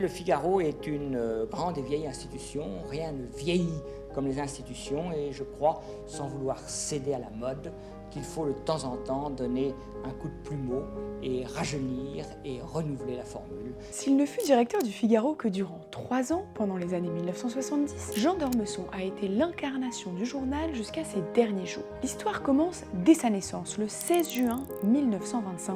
Le Figaro est une grande et vieille institution, rien ne vieillit comme les institutions et je crois, sans vouloir céder à la mode, qu'il faut de temps en temps donner un coup de plumeau et rajeunir et renouveler la formule. S'il ne fut directeur du Figaro que durant 3 ans, pendant les années 1970, Jean d'Ormesson a été l'incarnation du journal jusqu'à ses derniers jours. L'histoire commence dès sa naissance, le 16 juin 1925,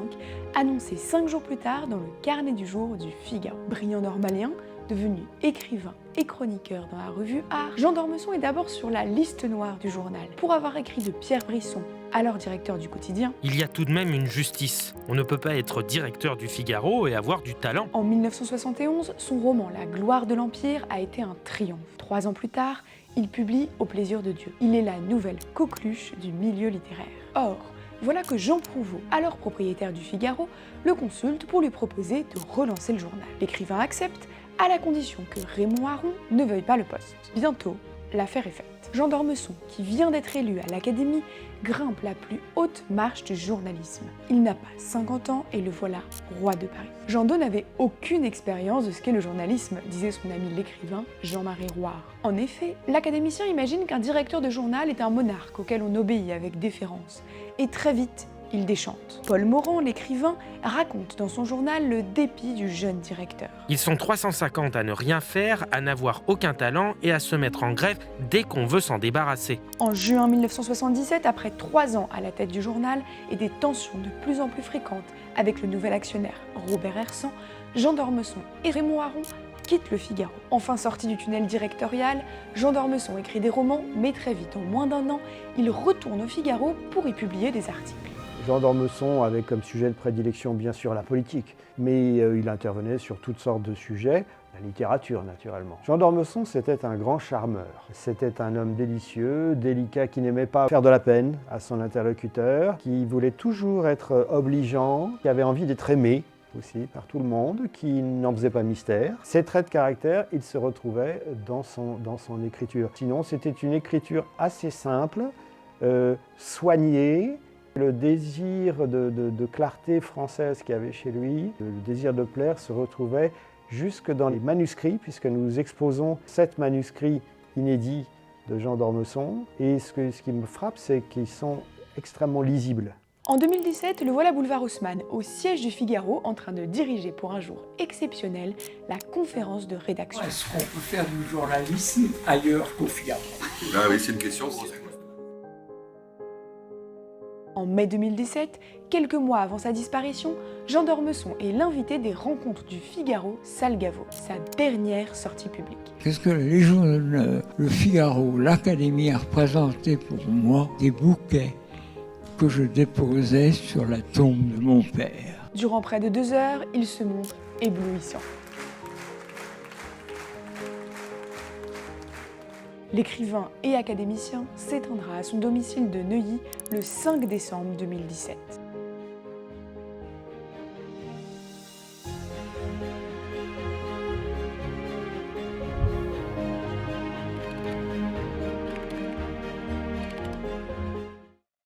annoncé 5 jours plus tard dans le carnet du jour du Figaro. Brillant normalien, devenu écrivain et chroniqueur dans la revue Art, Jean d'Ormesson est d'abord sur la liste noire du journal pour avoir écrit de Pierre Brisson, alors directeur du quotidien. Il y a tout de même une justice. On ne peut pas être directeur du Figaro et avoir du talent. En 1971, son roman La gloire de l'Empire a été un triomphe. 3 ans plus tard, il publie Au plaisir de Dieu. Il est la nouvelle coqueluche du milieu littéraire. Or, voilà que Jean Prouvost, alors propriétaire du Figaro, le consulte pour lui proposer de relancer le journal. L'écrivain accepte, à la condition que Raymond Aron ne veuille pas le poste. Bientôt, l'affaire est faite. Jean d'Ormesson, qui vient d'être élu à l'Académie, grimpe la plus haute marche du journalisme. Il n'a pas 50 ans et le voilà roi de Paris. Jean d'O n'avait aucune expérience de ce qu'est le journalisme, disait son ami l'écrivain Jean-Marie Roire. En effet, l'académicien imagine qu'un directeur de journal est un monarque auquel on obéit avec déférence. Et très vite, il déchante. Paul Morand, l'écrivain, raconte dans son journal le dépit du jeune directeur. Ils sont 350 à ne rien faire, à n'avoir aucun talent et à se mettre en grève dès qu'on veut s'en débarrasser. En juin 1977, après 3 ans à la tête du journal et des tensions de plus en plus fréquentes avec le nouvel actionnaire Robert Hersant, Jean d'Ormesson et Raymond Aron quittent le Figaro. Enfin sorti du tunnel directorial, Jean d'Ormesson écrit des romans, mais très vite, en moins d'1 an, il retourne au Figaro pour y publier des articles. Jean d'Ormesson avait comme sujet de prédilection bien sûr la politique, mais il intervenait sur toutes sortes de sujets, la littérature naturellement. Jean d'Ormesson c'était un grand charmeur, c'était un homme délicieux, délicat, qui n'aimait pas faire de la peine à son interlocuteur, qui voulait toujours être obligeant, qui avait envie d'être aimé aussi par tout le monde, qui n'en faisait pas mystère. Ces traits de caractère, il se retrouvait dans son écriture. Sinon c'était une écriture assez simple, soignée. Le désir de clarté française qu'il y avait chez lui, le désir de plaire se retrouvait jusque dans les manuscrits, puisque nous exposons 7 manuscrits inédits de Jean d'Ormesson. Et ce qui me frappe, c'est qu'ils sont extrêmement lisibles. En 2017, le voilà boulevard Haussmann, au siège du Figaro, en train de diriger pour un jour exceptionnel la conférence de rédaction. Est-ce qu'on peut faire du journalisme ailleurs qu'au Figaro? Ah oui, c'est une question. En mai 2017, quelques mois avant sa disparition, Jean d'Ormesson est l'invité des rencontres du Figaro Salgavo, sa dernière sortie publique. Qu'est-ce que les journaux, le Figaro, l'Académie a représenté pour moi des bouquets que je déposais sur la tombe de mon père. Durant près de 2 heures, il se montre éblouissant. L'écrivain et académicien s'éteindra à son domicile de Neuilly le 5 décembre 2017.